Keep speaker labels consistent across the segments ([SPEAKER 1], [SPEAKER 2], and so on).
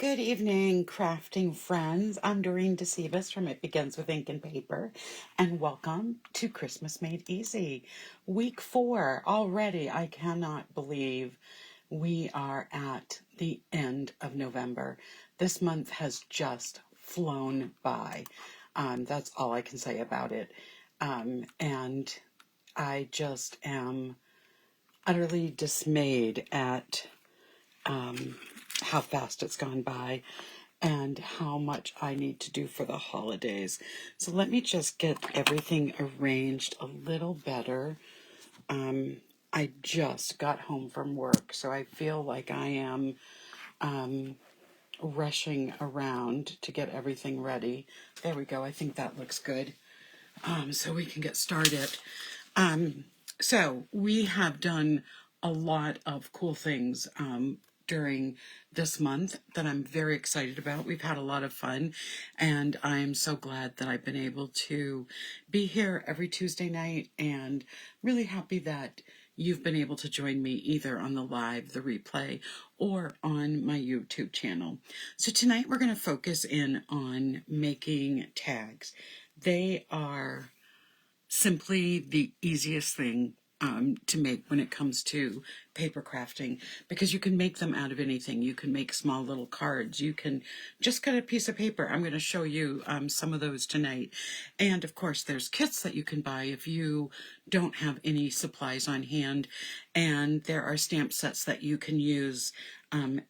[SPEAKER 1] Good evening, crafting friends. I'm Dorene Decibus from It Begins with Ink and Paper, and welcome to Christmas Made Easy. Week 4 already. I cannot believe we are at the end of November. This month has just flown by. That's all I can say about it. And I just am utterly dismayed at how fast it's gone by and how much I need to do for the holidays. So let me just get everything arranged a little better. I just got home from work, so I feel like I am rushing around to get everything ready. There we go. I think that looks good. So we can get started. So we have done a lot of cool things during this month that I'm very excited about. We've had a lot of fun, and I'm so glad that I've been able to be here every Tuesday night, and really happy that you've been able to join me either on the live, the replay, or on my YouTube channel. So tonight we're going to focus in on making tags. They are simply the easiest thing to make when it comes to paper crafting, because you can make them out of anything. You can make small little cards. You can just cut a piece of paper. I'm going to show you some of those tonight. And of course, there's kits that you can buy if you don't have any supplies on hand. And there are stamp sets that you can use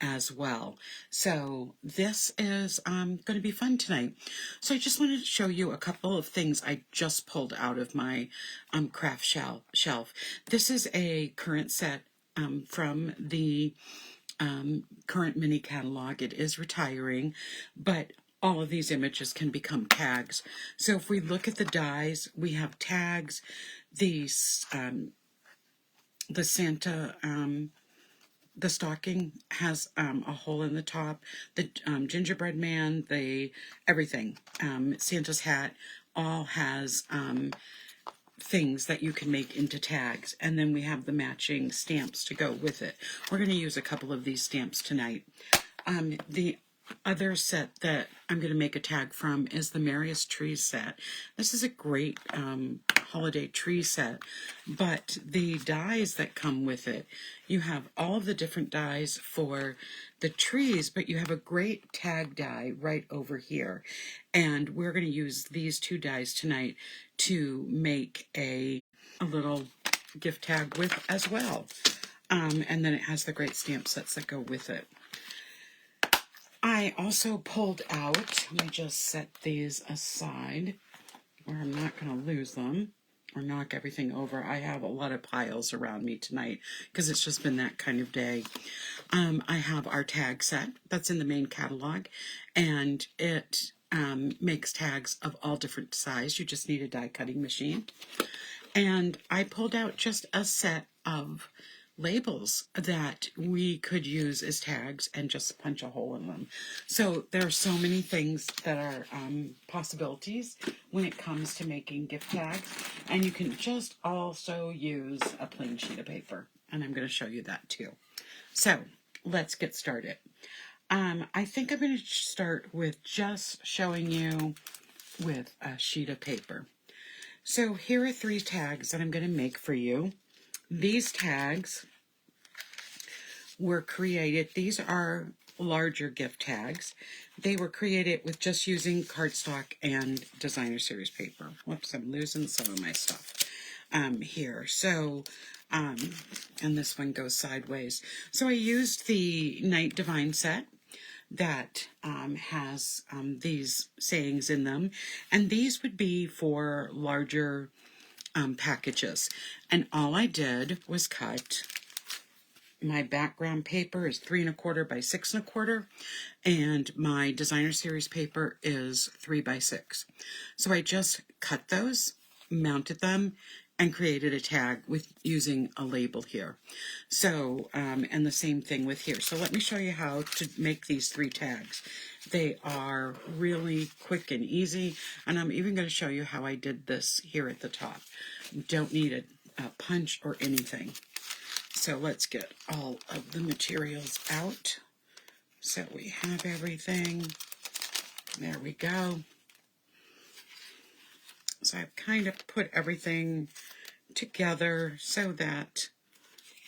[SPEAKER 1] as well. So this is going to be fun tonight. So I just wanted to show you a couple of things I just pulled out of my craft shelf. This is a current set from the current mini catalog. It is retiring, but all of these images can become tags. So if we look at the dies, we have tags. These the Santa the stocking has a hole in the top. The gingerbread man, everything, Santa's hat, all has things that you can make into tags. And then we have the matching stamps to go with it. We're going to use a couple of these stamps tonight. The other set that I'm going to make a tag from is the Merriest Trees set. This is a great holiday tree set, but the dies that come with it, you have all of the different dies for the trees, but you have a great tag die right over here. And we're going to use these two dies tonight to make a little gift tag with as well. And then it has the great stamp sets that go with it. I also pulled out, let me just set these aside where I'm not going to lose them or knock everything over. I have a lot of piles around me tonight because it's just been that kind of day. I have our tag set that's in the main catalog, and it makes tags of all different sizes. You just need a die cutting machine. And I pulled out just a set of labels that we could use as tags and just punch a hole in them. So there are so many things that are possibilities when it comes to making gift tags, and you can just also use a plain sheet of paper, and I'm going to show you that too. So let's get started. I think I'm going to start with just showing you with a sheet of paper. So here are 3 tags that I'm going to make for you. These tags were created, these are larger gift tags. They were created with just using cardstock and designer series paper. Whoops, I'm losing some of my stuff here. So, and this one goes sideways. So I used the Night Divine set that has these sayings in them, and these would be for larger packages. And all I did was cut. My background paper is 3 1/4 by 6 1/4, and my designer series paper is 3 by 6. So I just cut those, mounted them, and created a tag with using a label here. So, and the same thing with here. So let me show you how to make these 3 tags. They are really quick and easy, and I'm even going to show you how I did this here at the top. You don't need a punch or anything. So let's get all of the materials out. So we have everything. There we go. So I've kind of put everything together so that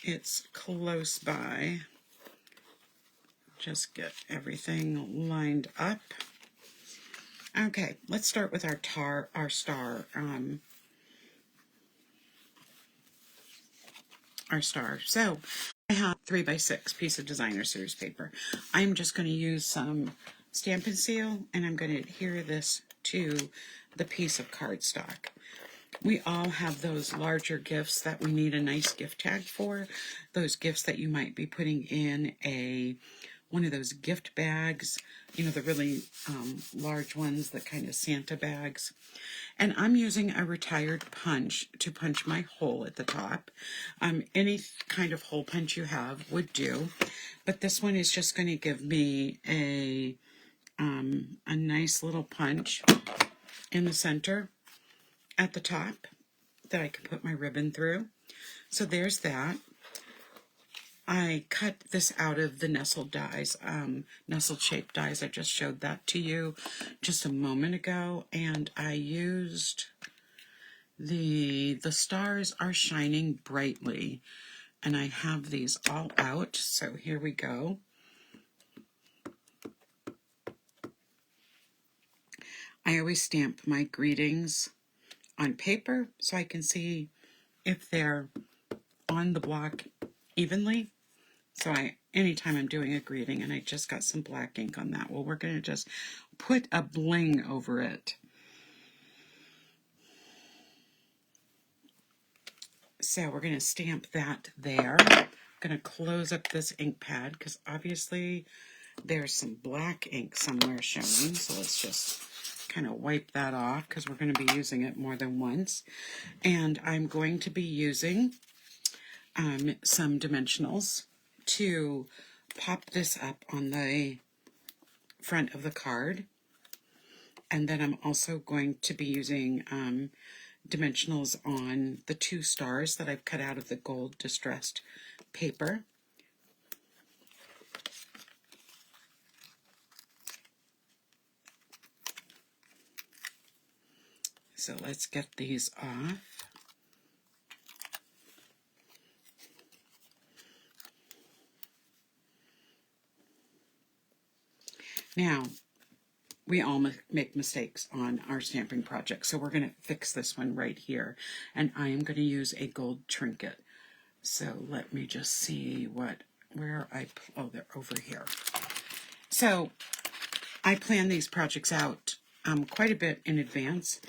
[SPEAKER 1] it's close by. Just get everything lined up. Okay, let's start with our star. Our star. So I have 3x6 piece of designer series paper. I'm just going to use some Stampin' Seal, and I'm going to adhere this to the piece of cardstock. We all have those larger gifts that we need a nice gift tag for. Those gifts that you might be putting in one of those gift bags, you know, the really large ones, the kind of Santa bags. And I'm using a retired punch to punch my hole at the top. Any kind of hole punch you have would do, but this one is just going to give me a nice little punch in the center at the top that I can put my ribbon through. So there's that. I cut this out of the nestled dies, nestled shaped dies. I just showed that to you just a moment ago, and I used the stars are shining brightly, and I have these all out. So here we go. I always stamp my greetings on paper so I can see if they're on the block evenly. So anytime I'm doing a greeting, and I just got some black ink on that, well, we're going to just put a bling over it. So we're going to stamp that there. I'm going to close up this ink pad because obviously there's some black ink somewhere showing. So let's just kind of wipe that off because we're going to be using it more than once. And I'm going to be using some dimensionals to pop this up on the front of the card. And then I'm also going to be using dimensionals on the 2 stars that I've cut out of the gold distressed paper. So let's get these off. Now, we all make mistakes on our stamping project, so we're going to fix this one right here. And I am going to use a gold trinket. So let me just see oh, they're over here. So I plan these projects out quite a bit in advance.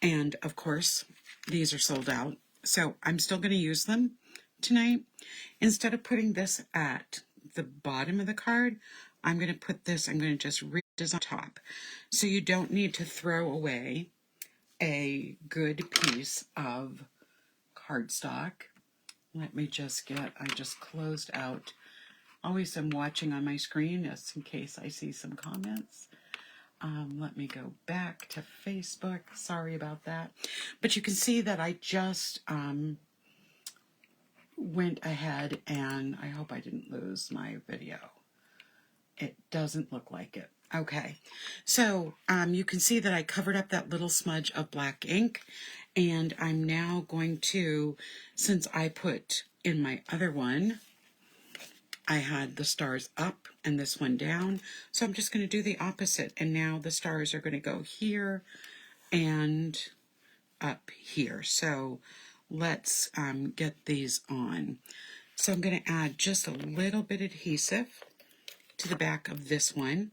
[SPEAKER 1] And of course, these are sold out. So I'm still going to use them tonight. Instead of putting this at the bottom of the card, I'm going to just redesign top. So you don't need to throw away a good piece of cardstock. Let me just I just closed out. Always am watching on my screen just in case I see some comments. Let me go back to Facebook. Sorry about that. But you can see that I just went ahead, and I hope I didn't lose my video. It doesn't look like it. Okay, so you can see that I covered up that little smudge of black ink, and I'm now going to, since I put in my other one, I had the stars up and this one down, so I'm just going to do the opposite, and now the stars are going to go here and up here. So let's get these on. So I'm going to add just a little bit adhesive to the back of this one,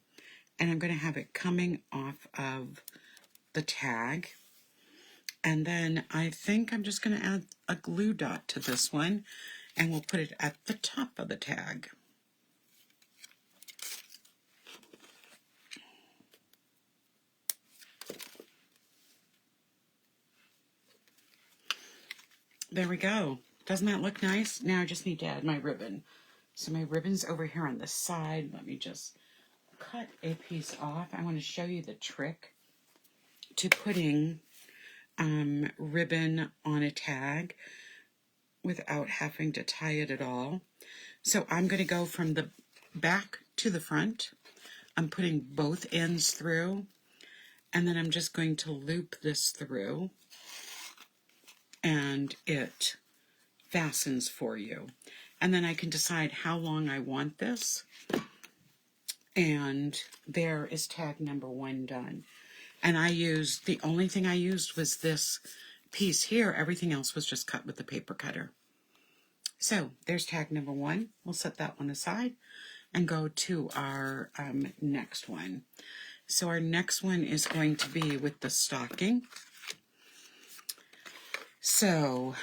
[SPEAKER 1] and I'm going to have it coming off of the tag. And then I think I'm just going to add a glue dot to this one, and we'll put it at the top of the tag. There we go. Doesn't that look nice? Now I just need to add my ribbon. So my ribbon's over here on the side. Let me just cut a piece off. I want to show you the trick to putting ribbon on a tag without having to tie it at all. So I'm going to go from the back to the front. I'm putting both ends through, and then I'm just going to loop this through, and it fastens for you. And then I can decide how long I want this. And there is tag number 1 done. And the only thing I used was this piece here. Everything else was just cut with the paper cutter. So there's tag number 1. We'll set that one aside and go to our next one. So our next one is going to be with the stocking. So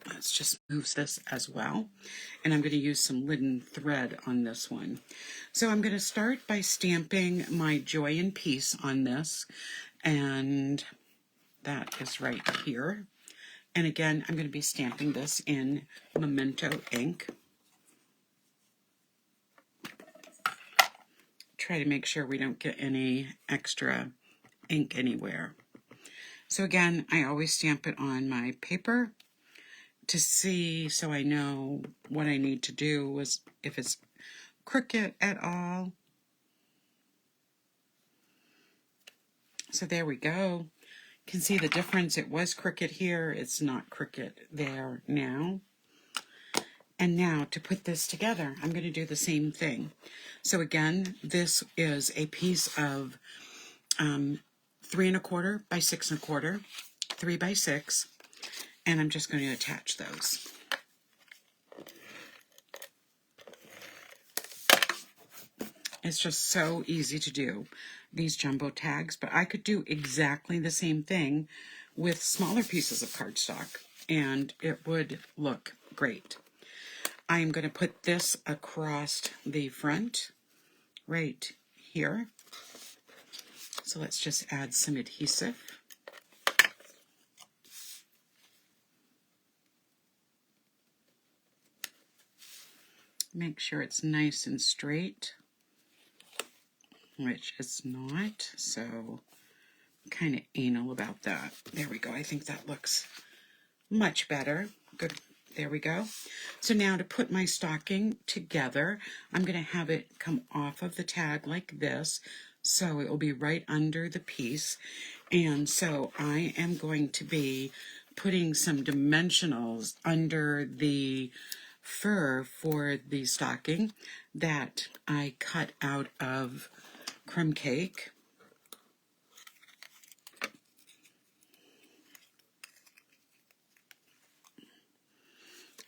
[SPEAKER 1] let's just move this as well. And I'm going to use some linen thread on this one. So I'm going to start by stamping my Joy and Peace on this. And that is right here. And again, I'm going to be stamping this in Memento ink. Try to make sure we don't get any extra ink anywhere. So again, I always stamp it on my paper to see, so I know what I need to do if it's crooked at all. So there we go. You can see the difference. It was crooked here. It's not crooked there now. And now to put this together, I'm going to do the same thing. So again, this is a piece of 3 1/4 by 6 1/4, 3 by 6, and I'm just going to attach those. It's just so easy to do, these jumbo tags, but I could do exactly the same thing with smaller pieces of cardstock, and it would look great. I'm going to put this across the front right here. So let's just add some adhesive. Make sure it's nice and straight, which it's not, so kind of anal about that. There we go. I think that looks much better. Good. There we go. So now to put my stocking together, I'm going to have it come off of the tag like this, so it will be right under the piece. And so I am going to be putting some dimensionals under the fur for the stocking that I cut out of crumb cake.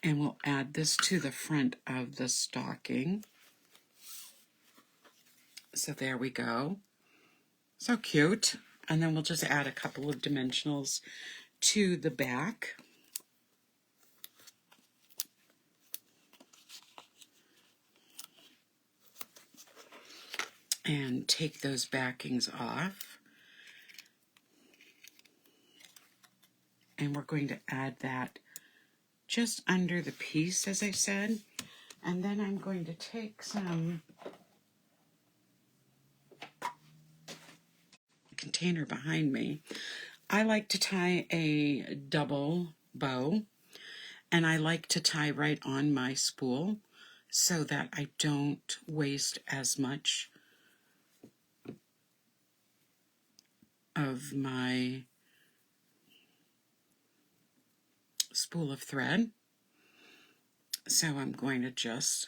[SPEAKER 1] And we'll add this to the front of the stocking. So there we go. So cute. And then we'll just add a couple of dimensionals to the back. And take those backings off. And we're going to add that just under the piece, as I said. And then I'm going to take some container behind me. I like to tie a double bow, and I like to tie right on my spool so that I don't waste as much of my spool of thread. So I'm going to just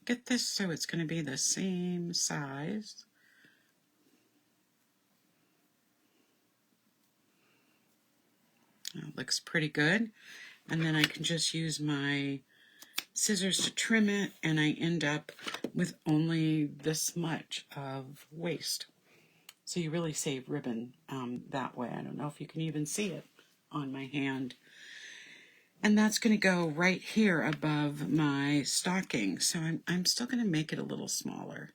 [SPEAKER 1] get this so it's going to be the same size. It looks pretty good. And then I can just use my scissors to trim it, and I end up with only this much of waste. So you really save ribbon that way. I don't know if you can even see it on my hand. And that's going to go right here above my stocking. So I'm still going to make it a little smaller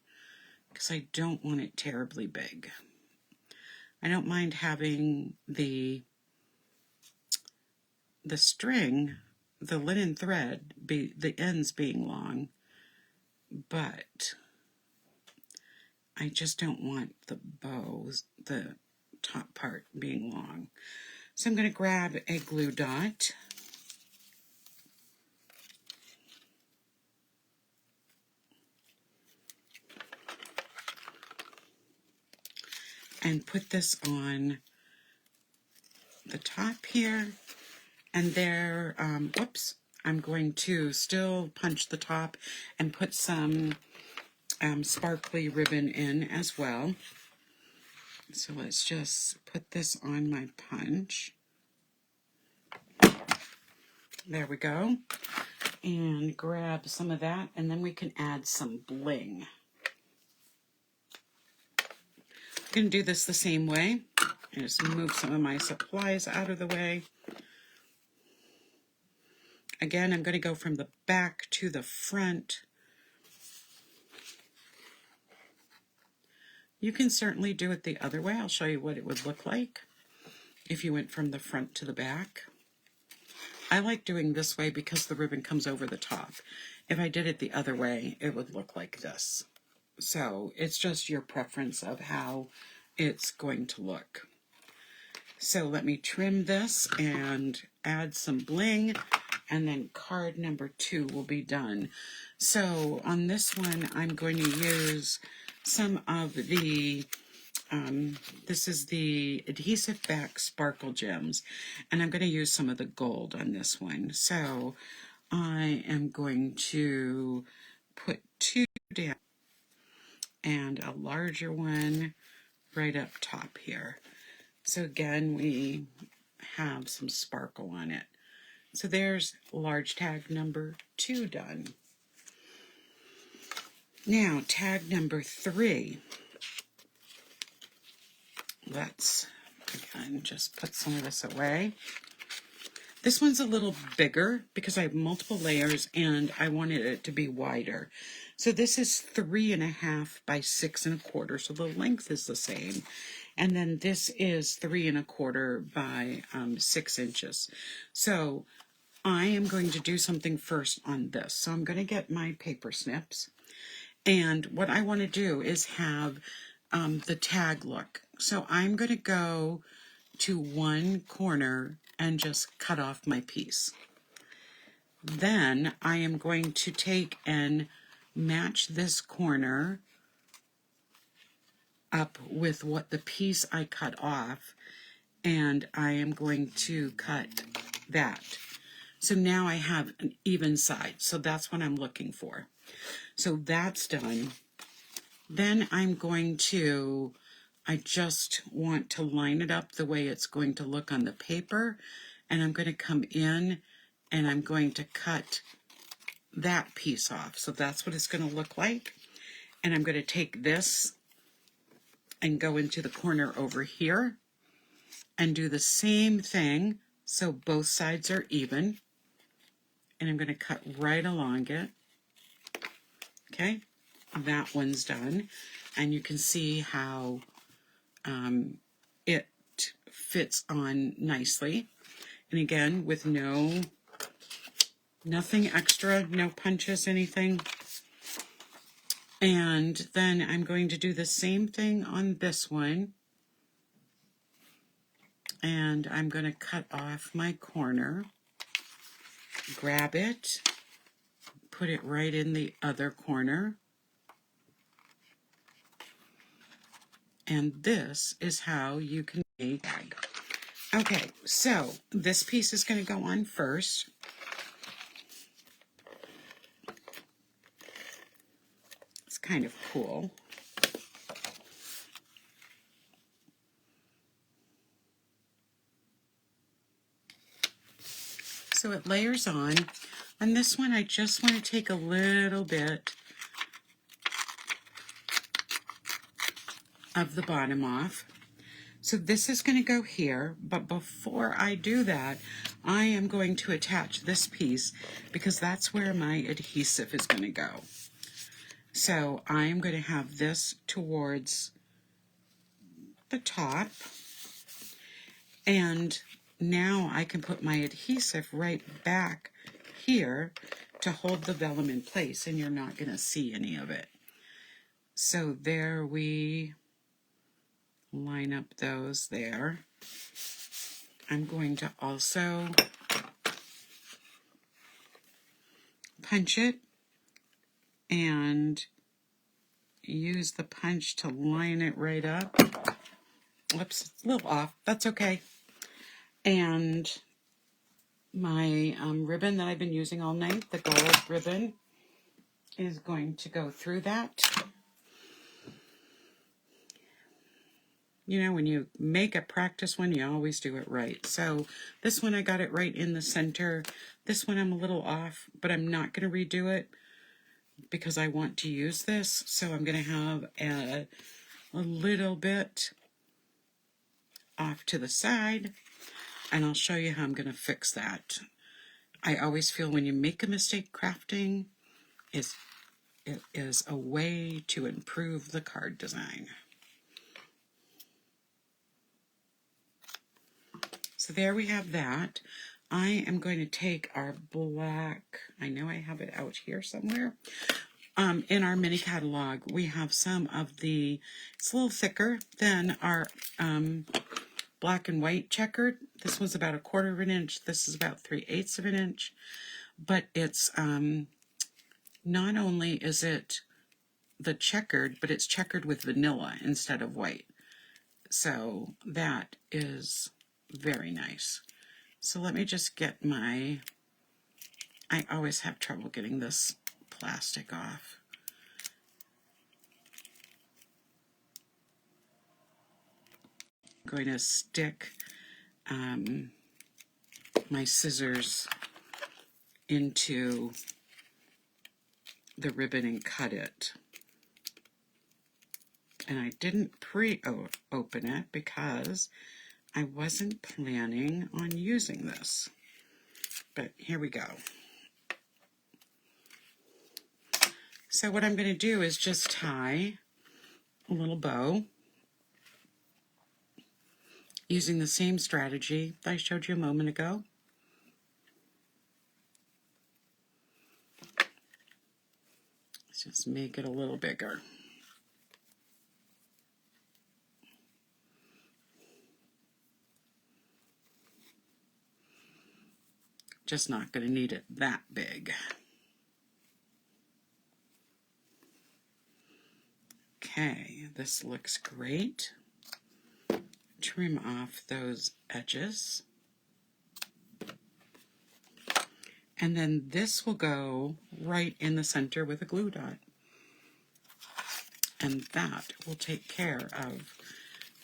[SPEAKER 1] because I don't want it terribly big. I don't mind having the string, the linen thread, the ends being long, but I just don't want the bows, the top part being long. So I'm going to grab a glue dot. and put this on the top here. And there, whoops, I'm going to still punch the top and put some sparkly ribbon in as well. So let's just put this on my punch. There we go. And grab some of that, and then we can add some bling. I'm going to do this the same way. Just move some of my supplies out of the way. Again, I'm going to go from the back to the front. You can certainly do it the other way. I'll show you what it would look like if you went from the front to the back. I like doing this way because the ribbon comes over the top. If I did it the other way, it would look like this. So it's just your preference of how it's going to look. So let me trim this and add some bling, and then card number 2 will be done. So on this one, I'm going to use some of the, this is the Adhesive Back Sparkle Gems, and I'm going to use some of the gold on this one. So I am going to put 2 down and a larger one right up top here. So again, we have some sparkle on it. So there's large tag number 2 done. Now tag number 3. Let's again just put some of this away. This one's a little bigger because I have multiple layers and I wanted it to be wider. So this is 3.5 by 6 1/4. So the length is the same. And then this is 3 1/4 by 6 inches. So I am going to do something first on this. So I'm going to get my paper snips. And what I want to do is have the tag look. So I'm going to go to one corner and just cut off my piece. Then I am going to take and match this corner up with what the piece I cut off, and I am going to cut that. So now I have an even side. So that's what I'm looking for. So that's done. Then I'm going to, I just want to line it up the way it's going to look on the paper, and I'm going to come in and I'm going to cut that piece off. So that's what it's going to look like. And I'm going to take this and go into the corner over here and do the same thing so both sides are even. And I'm going to cut right along it. Okay, that one's done. And you can see how it fits on nicely. And again, with nothing extra, no punches, anything. And then I'm going to do the same thing on this one. And I'm going to cut off my corner, grab it, put it right in the other corner. And this is how you can make a tag. Okay, so this piece is going to go on first. It's kind of cool. So it layers on. On this one, I just want to take a little bit of the bottom off. So this is going to go here, but before I do that, I am going to attach this piece because that's where my adhesive is going to go. So I am going to have this towards the top, and now I can put my adhesive right back here to hold the vellum in place, and you're not going to see any of it. So there we line up those there. I'm going to also punch it and use the punch to line it right up. Whoops, it's a little off. That's okay. And my ribbon that I've been using all night, the gold ribbon, is going to go through that. You know, when you make a practice one, you always do it right. So this one I got it right in the center. This one I'm a little off, but I'm not going to redo it because I want to use this. So I'm going to have a little bit off to the side, and I'll show you how I'm going to fix that. I always feel when you make a mistake crafting, it is a way to improve the card design. So there we have that. I am going to take our black, I know I have it out here somewhere. In our mini catalog, we have some of the, it's a little thicker than our black and white checkered. This one's about 1/4 of an inch. This is about 3/8 of an inch. But it's, not only is it the checkered, but it's checkered with vanilla instead of white. So that is very nice. So let me just get my, I always have trouble getting this plastic off. I'm going to stick my scissors into the ribbon and cut it. And I didn't pre-open it because I wasn't planning on using this. But here we go. So what I'm going to do is just tie a little bow using the same strategy that I showed you a moment ago. Let's just make it a little bigger. Just not going to need it that big. Okay, this looks great. Trim off those edges. And then this will go right in the center with a glue dot. And that will take care of,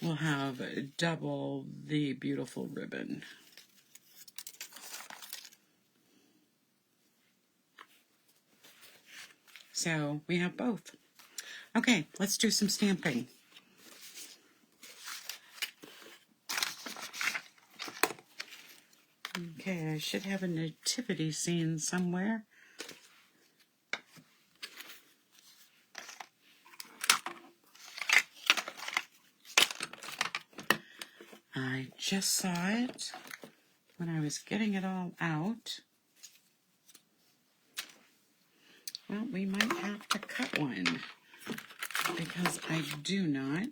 [SPEAKER 1] we'll have double the beautiful ribbon. So we have both. Okay, let's do some stamping. Okay, I should have a nativity scene somewhere. I just saw it when I was getting it all out. Well, we might have to cut one because I do not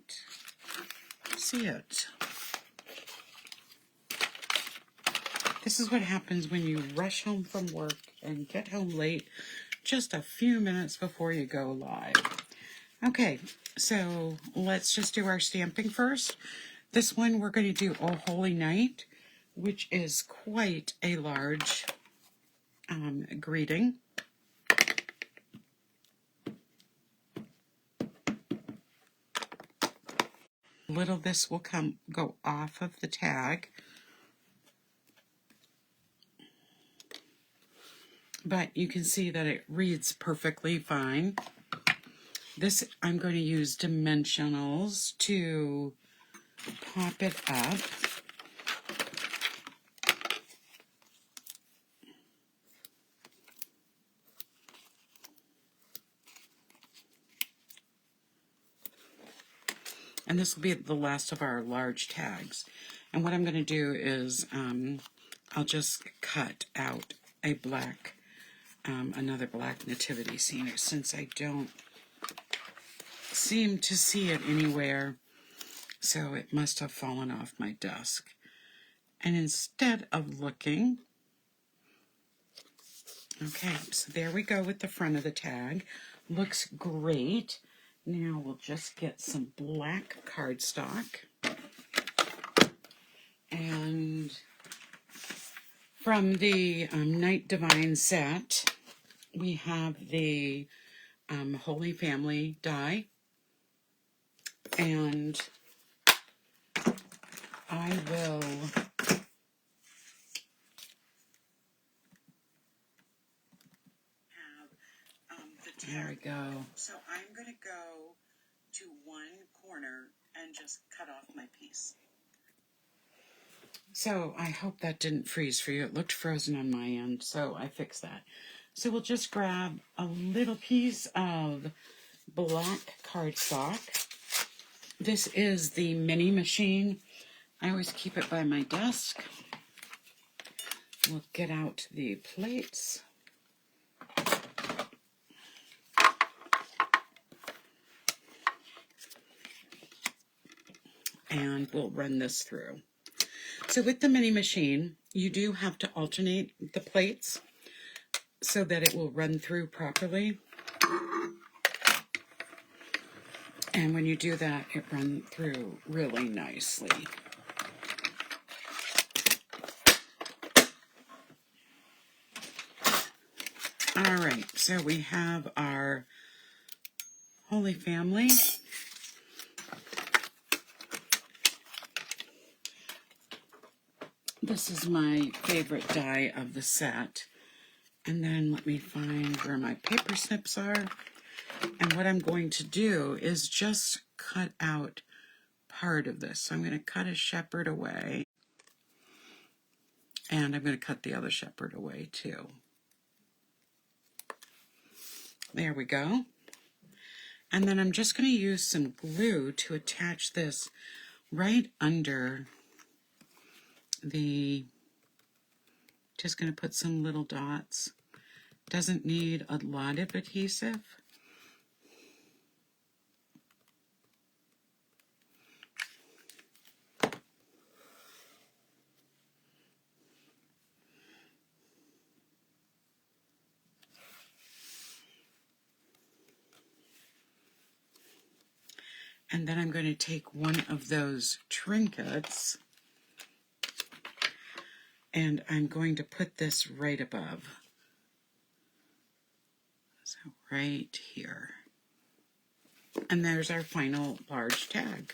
[SPEAKER 1] see it. This is what happens when you rush home from work and get home late just a few minutes before you go live. Okay, so let's just do our stamping first. This one we're going to do Oh Holy Night, which is quite a large greeting. Little this will go off of the tag. But you can see that it reads perfectly fine. This, I'm going to use dimensionals to pop it up. And this will be the last of our large tags. And what I'm going to do is I'll just cut out a black, another black nativity scene, since I don't seem to see it anywhere. So it must have fallen off my desk. And instead of looking, okay, so there we go with the front of the tag. Looks great. Now we'll just get some black cardstock. And from the Night Divine set, we have the Holy Family die. And I will there we go. So I'm going to go to one corner and just cut off my piece. So I hope that didn't freeze for you. It looked frozen on my end, so I fixed that. So we'll just grab a little piece of black cardstock. This is the mini machine. I always keep it by my desk. We'll get out the plates. And we'll run this through. So with the mini machine, you do have to alternate the plates so that it will run through properly. And when you do that, it runs through really nicely. All right, so we have our Holy Family. This is my favorite die of the set. And then let me find where my paper snips are. And what I'm going to do is just cut out part of this. So I'm going to cut a shepherd away. And I'm going to cut the other shepherd away too. There we go. And then I'm just going to use some glue to attach this right under the, just going to put some little dots. Doesn't need a lot of adhesive. And then I'm going to take one of those trinkets and I'm going to put this right above. So right here. And there's our final large tag.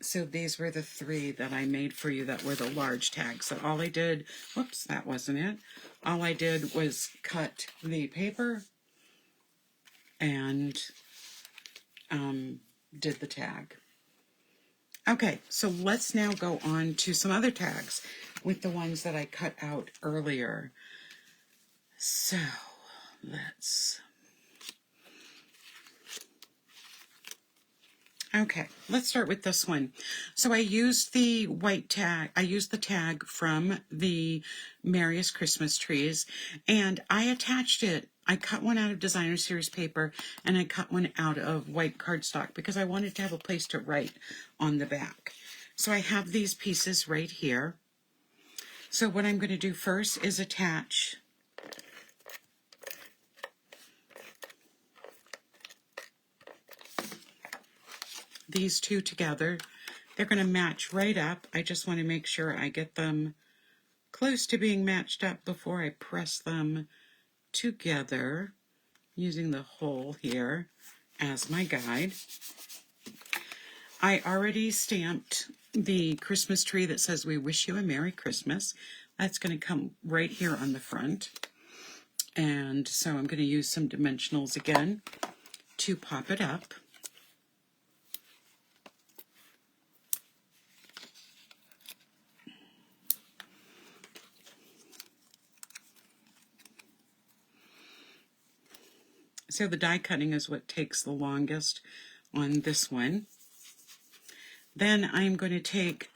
[SPEAKER 1] So these were the 3 that I made for you that were the large tags. So all I did, whoops, that wasn't it. All I did was cut the paper and did the tag. Okay, so let's now go on to some other tags with the ones that I cut out earlier. So let's start with this one. So I used the white tag, I used the tag from the Merriest Christmas Trees, and I attached it. I cut one out of Designer Series paper, and I cut one out of white cardstock because I wanted to have a place to write on the back. So I have these pieces right here. So what I'm going to do first is attach these 2 together. They're going to match right up. I just want to make sure I get them close to being matched up before I press them together using the hole here as my guide. I already stamped the Christmas tree that says "We wish you a Merry Christmas." That's going to come right here on the front. And so I'm going to use some dimensionals again to pop it up. So the die cutting is what takes the longest on this one. Then I'm going to take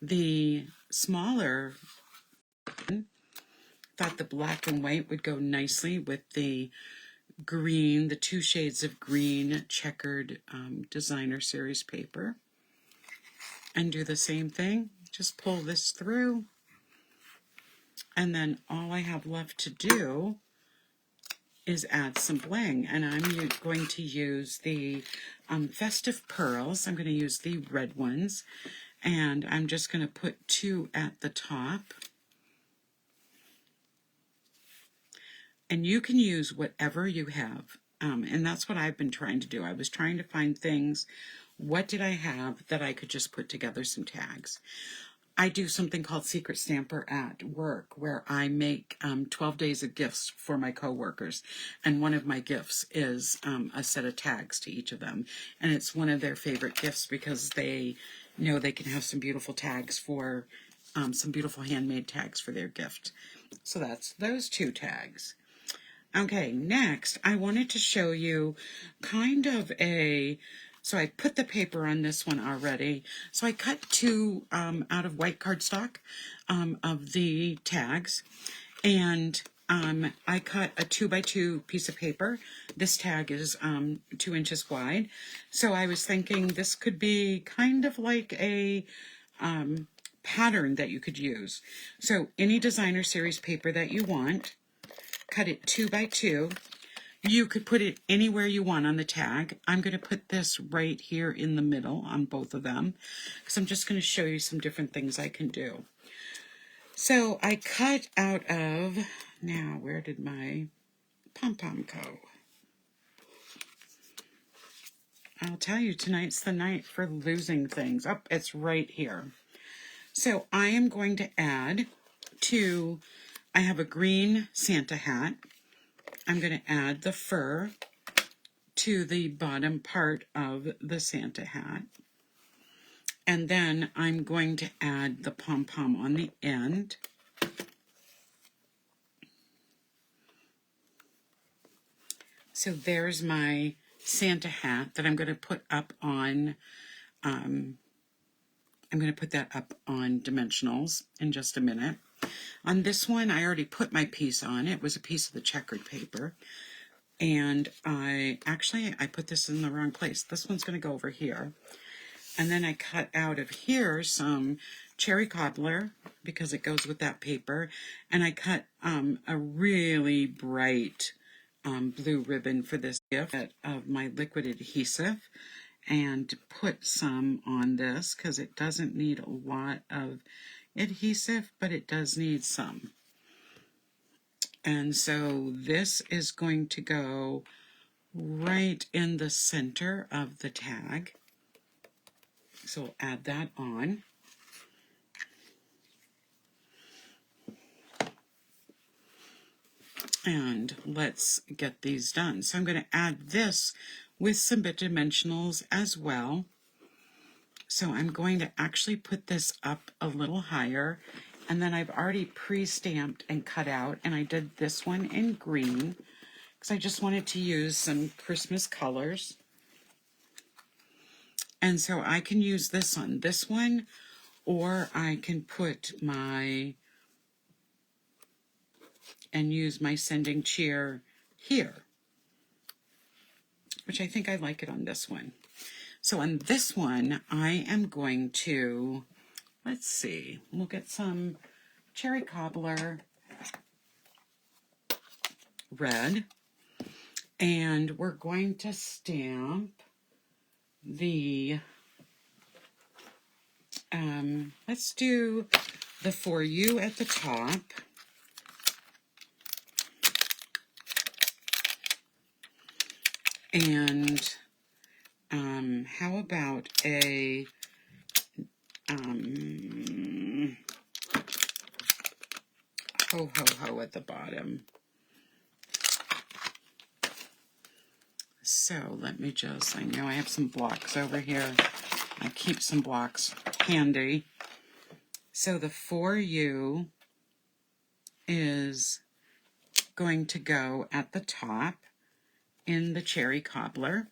[SPEAKER 1] the smaller one. Thought the black and white would go nicely with the green, the 2 shades of green checkered Designer Series paper. And do the same thing. Just pull this through. And then all I have left to do is add some bling, and I'm going to use the Festive Pearls. I'm going to use the red ones, and I'm just going to put 2 at the top. And you can use whatever you have, and that's what I've been trying to do. I was trying to find things, what did I have that I could just put together some tags. I do something called Secret Stamper at work, where I make 12 days of gifts for my coworkers, and one of my gifts is a set of tags to each of them, and it's one of their favorite gifts because they know they can have some beautiful tags for some beautiful handmade tags for their gift. So that's those 2 tags. Okay, next I wanted to show you kind of so I put the paper on this one already. So I cut 2 out of white cardstock of the tags, and I cut a 2x2 piece of paper. This tag is 2 inches wide. So I was thinking this could be kind of like a pattern that you could use. So any designer series paper that you want, cut it 2x2. You could put it anywhere you want on the tag. I'm going to put this right here in the middle on both of them, because I'm just going to show you some different things I can do. So I cut out of, now where did my pom-pom go? I'll tell you, tonight's the night for losing things. Oh, it's right here. So I am going to add I have a green Santa hat. I'm going to add the fur to the bottom part of the Santa hat. And then I'm going to add the pom-pom on the end. So there's my Santa hat that I'm going to put up on, I'm going to put that up on dimensionals in just a minute. On this one, I already put my piece on. It was a piece of the checkered paper. And I put this in the wrong place. This one's going to go over here. And then I cut out of here some cherry cobbler because it goes with that paper. And I cut a really bright blue ribbon for this gift of my liquid adhesive, and put some on this because it doesn't need a lot of adhesive, but it does need some. And so this is going to go right in the center of the tag. So we'll add that on. And let's get these done. So I'm going to add this with some bit dimensionals as well. So I'm going to actually put this up a little higher, and then I've already pre-stamped and cut out, and I did this one in green because I just wanted to use some Christmas colors. And so I can use this on this one, or I can put and use my sending cheer here, which I think I like it on this one. So on this one, I am going to, let's see, we'll get some cherry cobbler red, and we're going to stamp the, let's do the For You at the top. And how about a ho ho ho at the bottom? So let me just, I know I have some blocks over here. I keep some blocks handy. So the For You is going to go at the top in the cherry cobbler.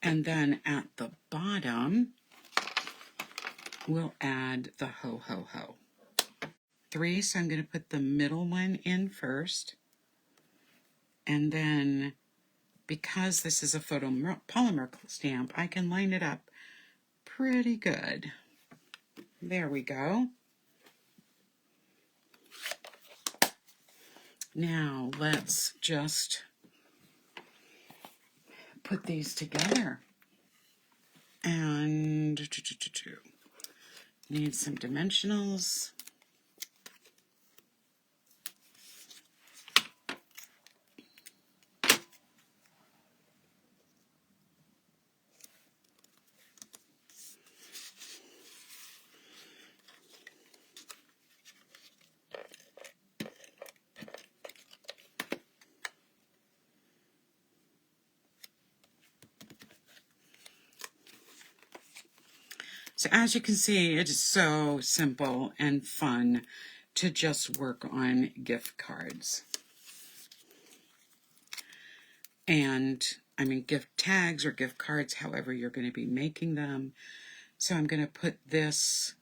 [SPEAKER 1] And then at the bottom, we'll add the ho ho ho. 3, so I'm going to put the middle one in first. And then, because this is a photopolymer stamp, I can line it up pretty good. There we go. Now let's just put these together. And need some dimensionals. So as you can see, it is so simple and fun to just work on gift cards. And I mean gift tags or gift cards, however you're going to be making them. So I'm going to put this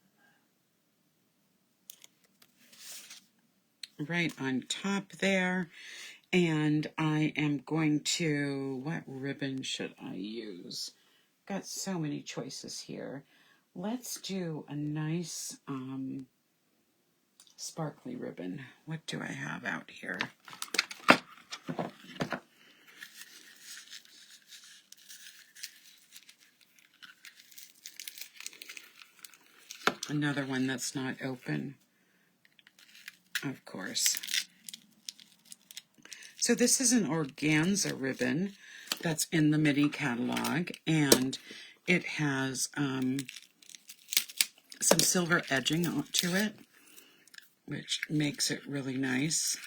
[SPEAKER 1] right on top there. And I am going to, what ribbon should I use? Got so many choices here. Let's do a nice sparkly ribbon. What do I have out here? Another one that's not open, of course. So this is an organza ribbon that's in the mini catalog, and it has some silver edging to it, which makes it really nice.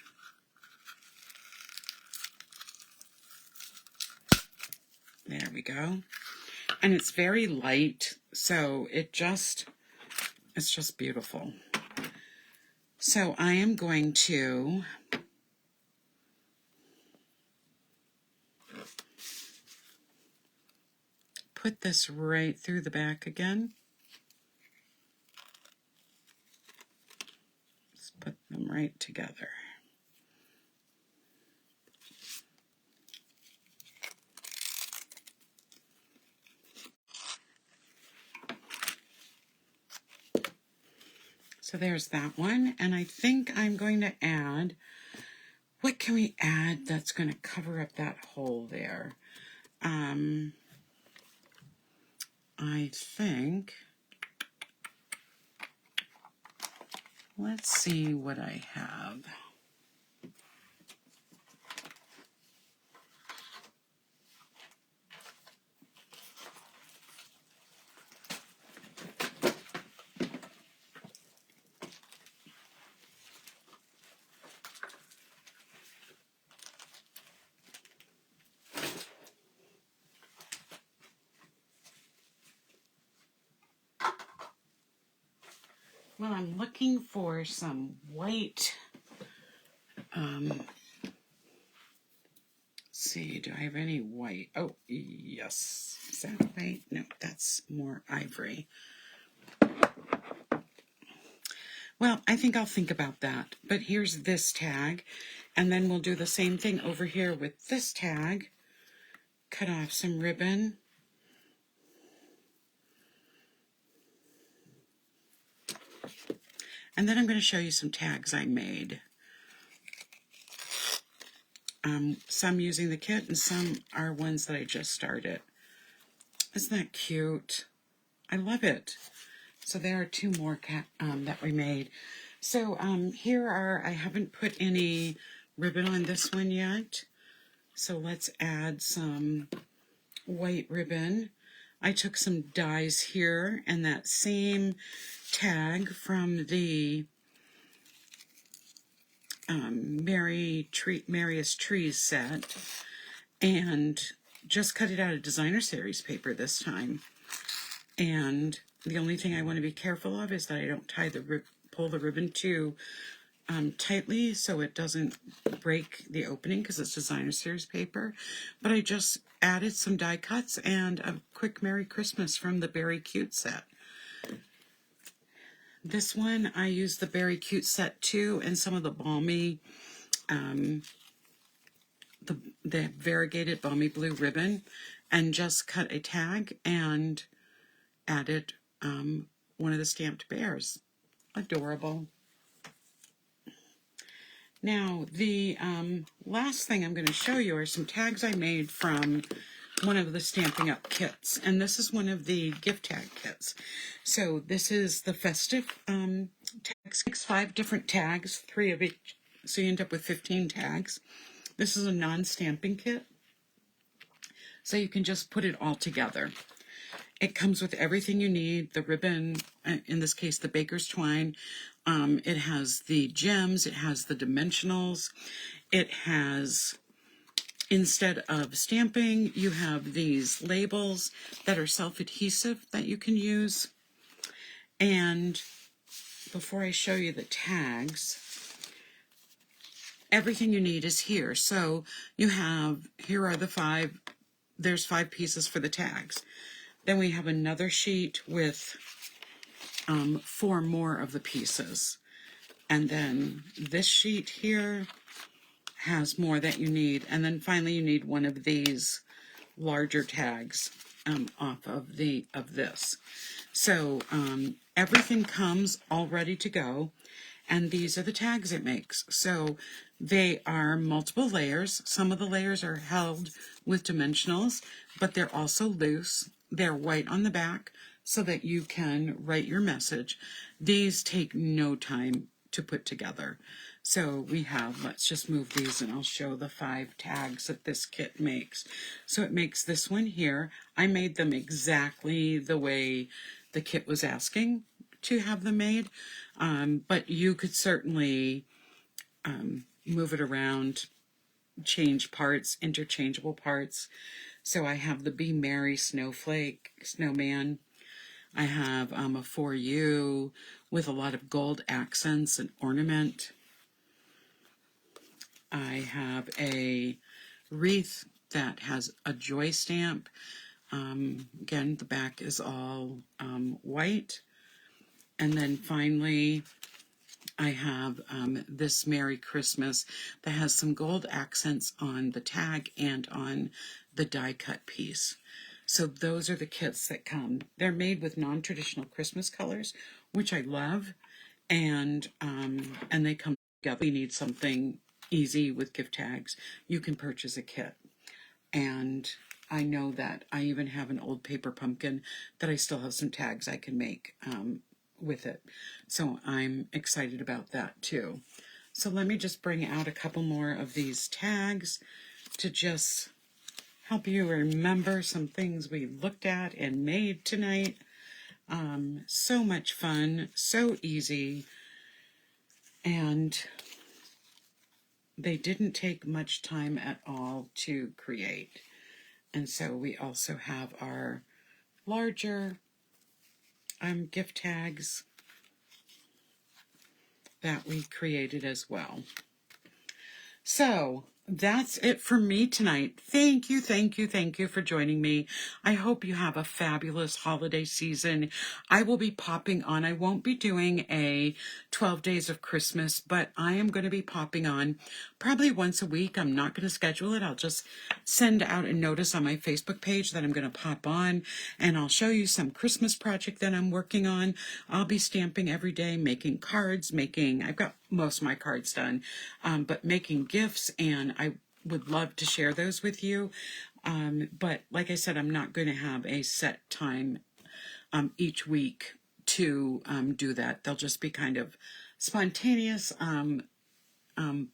[SPEAKER 1] There we go. And it's very light, so it's just beautiful. So I am going to put this right through the back again. Let's put them right together. So there's that one, and I think I'm going to add, what can we add that's going to cover up that hole there? I think, let's see what I have. Well, I'm looking for some white, let's see, do I have any white? Oh, yes. Is that white? No, that's more ivory. Well, I think I'll think about that. But here's this tag, and then we'll do the same thing over here with this tag. Cut off some ribbon. And then I'm going to show you some tags I made. Some using the kit and some are ones that I just started. Isn't that cute? I love it. So there are two more that we made. So here are, I haven't put any ribbon on this one yet. So let's add some white ribbon. I took some dies here and that same tag from the Merriest Trees set, and just cut it out of designer series paper this time. And the only thing I want to be careful of is that I don't tie pull the ribbon too tightly so it doesn't break the opening because it's designer series paper. But I just added some die cuts and a quick Merry Christmas from the Berry Cute set. This one, I used the Berry Cute set too, and some of the balmy, the variegated balmy blue ribbon, and just cut a tag and added one of the stamped bears. Adorable. Now, the last thing I'm going to show you are some tags I made from one of the Stamping Up kits. And this is one of the gift tag kits. So this is the festive tags, 5 different tags, 3 of each. So you end up with 15 tags. This is a non-stamping kit. So you can just put it all together. It comes with everything you need, the ribbon, in this case the baker's twine. It has the gems, it has the dimensionals, it has, instead of stamping, you have these labels that are self-adhesive that you can use. And before I show you the tags, everything you need is here. So you have, here are the 5, there's 5 pieces for the tags. Then we have another sheet with 4 more of the pieces. And then this sheet here has more that you need. And then finally you need one of these larger tags off of this. So everything comes all ready to go. And these are the tags it makes. So they are multiple layers. Some of the layers are held with dimensionals, but they're also loose. They're white on the back so that you can write your message. These take no time to put together. So we have, let's just move these and I'll show the 5 tags that this kit makes. So it makes this one here. I made them exactly the way the kit was asking to have them made, but you could certainly move it around, change parts, interchangeable parts. So I have the Be Merry snowman. I have a For You with a lot of gold accents and ornament. I have a wreath that has a joy stamp. Again, the back is all white. And then finally, I have this Merry Christmas that has some gold accents on the tag and on the die cut piece. So those are the kits that come. They're made with non-traditional Christmas colors, which I love, and they come together. We need something easy with gift tags. You can purchase a kit, and I know that I even have an old paper pumpkin that I still have some tags I can make with it. So I'm excited about that too. So let me just bring out a couple more of these tags to just help you remember some things we looked at and made tonight. So much fun, so easy, and they didn't take much time at all to create. And so we also have our larger gift tags that we created as well. So that's it for me tonight. Thank you, thank you, thank you for joining me. I hope you have a fabulous holiday season. I will be popping on. I won't be doing a 12 days of Christmas, but I am going to be popping on probably once a week. I'm not going to schedule it. I'll just send out a notice on my Facebook page that I'm going to pop on, and I'll show you some Christmas project that I'm working on. I'll be stamping every day, making cards, I've got most of my cards done, but making gifts, and I would love to share those with you. But like I said, I'm not going to have a set time each week to do that. They'll just be kind of spontaneous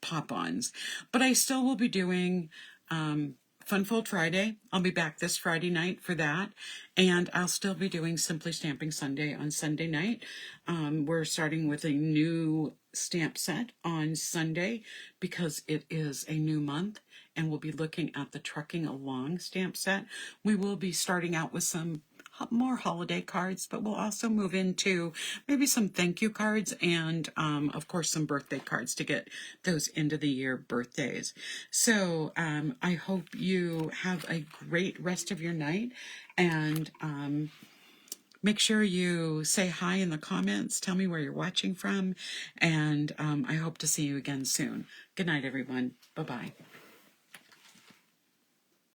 [SPEAKER 1] pop-ons. But I still will be doing Fun Fold Friday. I'll be back this Friday night for that. And I'll still be doing Simply Stamping Sunday on Sunday night. We're starting with a new stamp set on Sunday because it is a new month. And we'll be looking at the Trucking Along stamp set. We will be starting out with some more holiday cards, but we'll also move into maybe some thank you cards and of course some birthday cards to get those end of the year birthdays. So I hope you have a great rest of your night, and make sure you say hi in the comments. Tell me where you're watching from, and I hope to see you again soon. Good night, everyone. Bye-bye.